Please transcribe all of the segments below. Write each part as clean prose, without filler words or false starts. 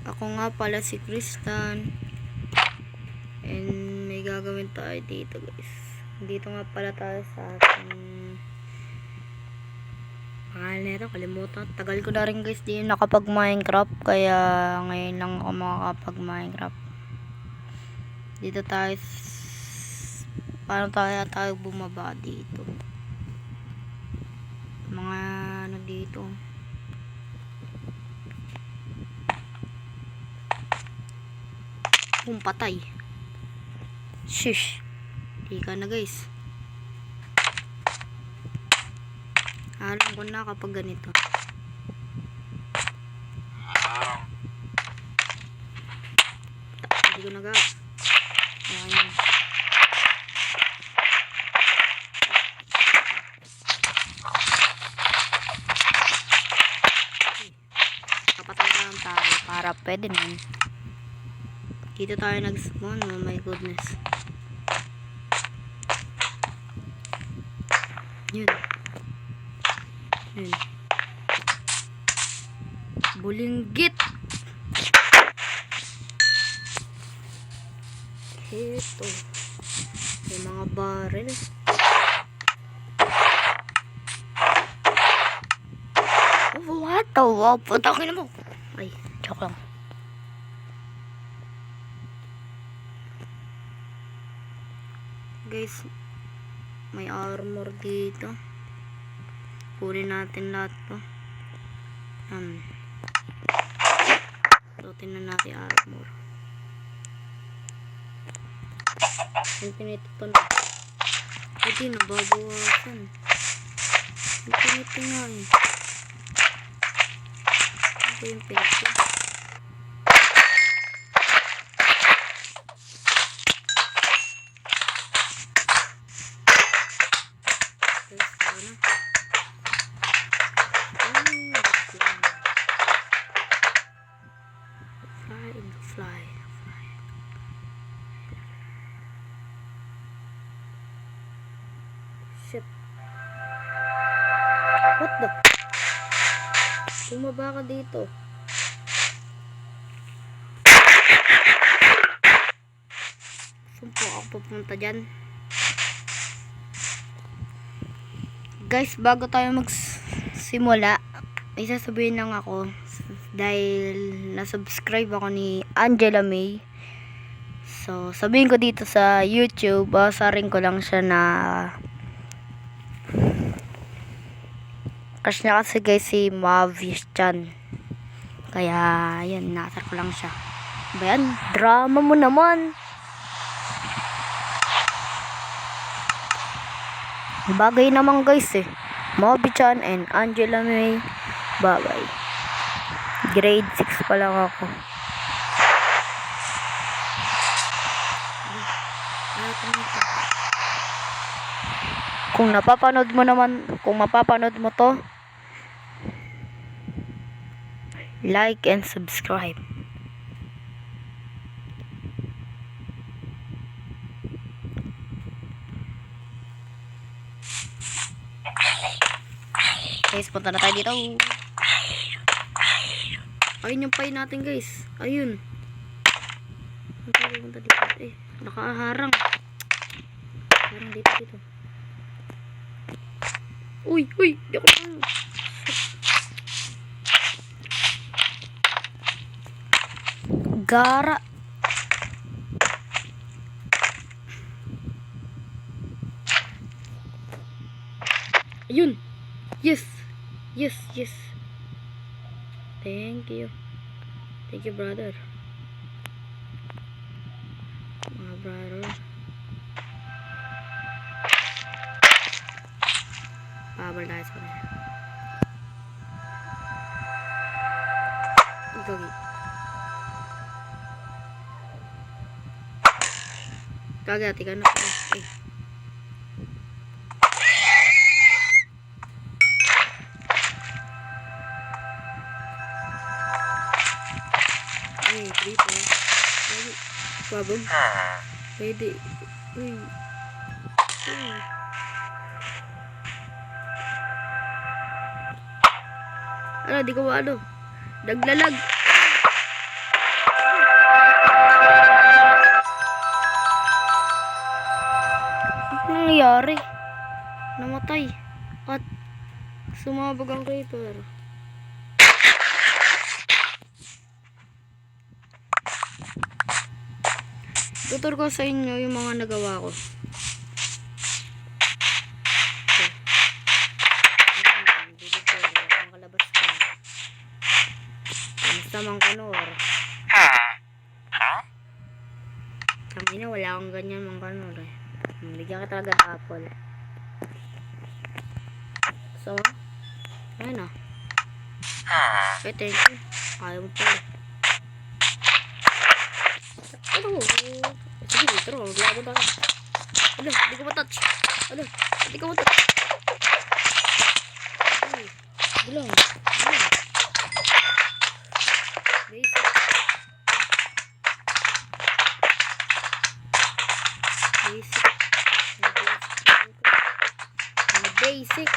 Ako nga pala si Kristan. And may gagawin tayo dito, guys. Dito nga pala tayo sa ating pangalan nito, kalimutan. Tagal ko na rin, guys, di nakapag Minecraft. Kaya ngayon lang ako makakapag Minecraft. Dito tayo. Paano tayo bumaba dito? Mga ano dito. Patay. Shush. Di ka na, guys. Alam ko na kapag ganito. Hindi ko na gawin. Ayan. Kapatay na lang tayo para pwede naman. Dito tayo nag-spawn. Oh my goodness. Yun. Yun. Bulinggit. Ito. May mga barrel. What the wow? Putakin mo. Ay, joke lang. Guys, may armor dito. Kunin natin lahat to. Suotin na natin armor. Infinite pa na. Hindi, nababawasan. Infinite nga eh. Ito yung pinito. Fly. Shit. What the? Bumaba ka dito. Saan po ako pupunta dyan? Guys, bago tayo magsimula, may sasabihin lang ako. Dahil na-subscribe ako ni Angela May. So, sabihin ko dito sa YouTube, basarin ko lang siya na crush niya kasi, guys, si Mavis Chan. Kaya, yan, nasar ko lang siya. Bayan, drama mo naman. Bagay naman, guys, eh. Mavis Chan and Angela May. Bagay. Grade 6 pa lang ako. Kung napapanood mo to, like and subscribe. Guys, punta na tayo dito. Ayun yung pay natin, guys. Ayun. Punta dito. Eh, nakaharang. Harang dito. Uy. Di ako lang. Gara. Ayun. Yes. Thank you, brother. Mga brother. Pabal tayo sa kanila. Gagi. Kagati ka na. Dito. Babag. Pwede. Uy. Ano, di ko ano. Naglalag. nangyari? Namatay. At sumabog ang creeper. Tutur ko sa inyo yung mga nagawa ko. Ang kalabas ka. Kamusta mang kanor? Kami na wala akong ganyan mang kanor eh. Bigyan ka talaga ng apple. So, ayun na. Okay, thank you. Ayaw mo pala. Ano? Sige, dito ro. Laban tayo. Ano? Hindi ko matouch. Ano? Hindi ko matouch. Ay, bulang. Bulang. Basic. Basic. Basic.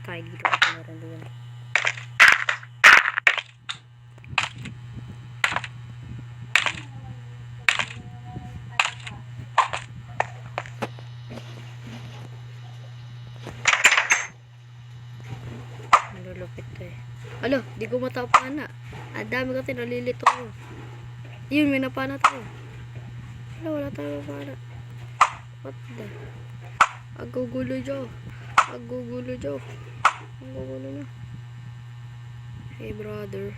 Kaya dito ko meron doon. Malulupit to eh. Alo, di ko matapana. Ang dami kasi nalilito ko. Yun, may napana tayo. Wala tayo napana. What the? Agugulo dyan. Agugulo dyan. Ang gugulo niya. Hey brother.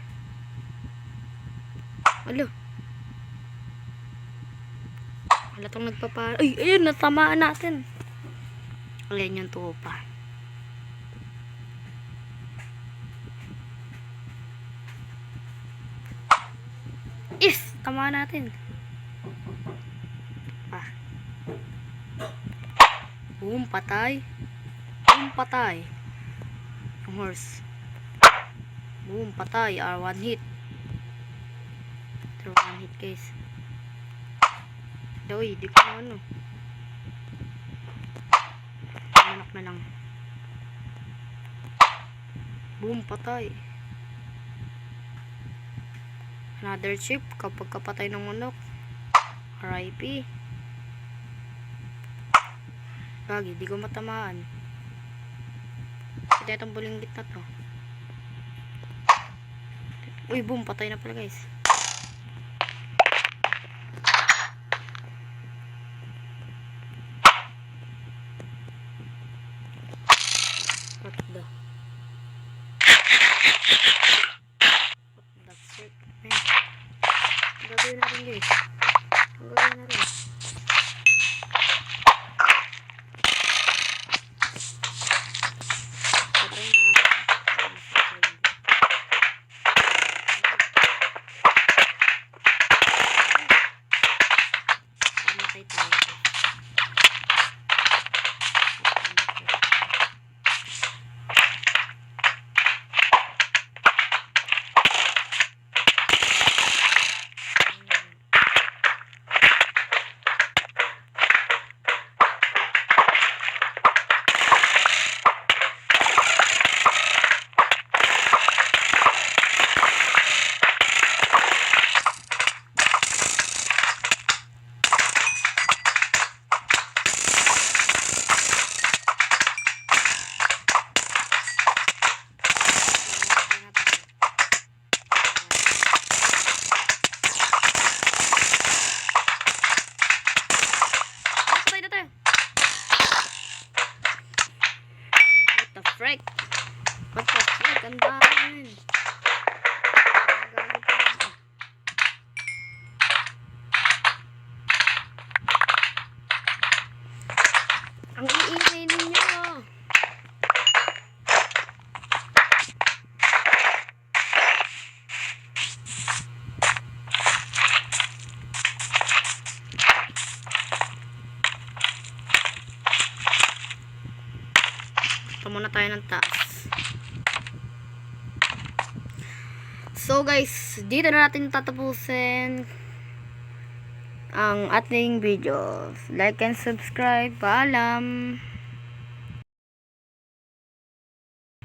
Alo. Wala tong nagpapara. Ay, ayun, natamaan natin. Ayan yung tupa. Is! Tamaan natin. Ah. Boom, patay. Boom, patay. Yung horse. Boom, patay. One hit. Throw one hit, guys. Doy, di ko na ano. Manok na lang. Boom, patay. Another chip kapag kapatay ng manok. RIP. Gagi, di ko matamaan. Ito itong bulinggit na to. Uy, boom, patay na pala guys. What the? That's it. Ang gagawin natin guys. Ang gagawin natin. Patay na. Pamatay tayo. Frick! What the frick? Ang dami. Ang iingay ninyo. Punta muna tayo ng taas. So guys, dito na natin tatapusin ang ating video. Like and subscribe. Paalam!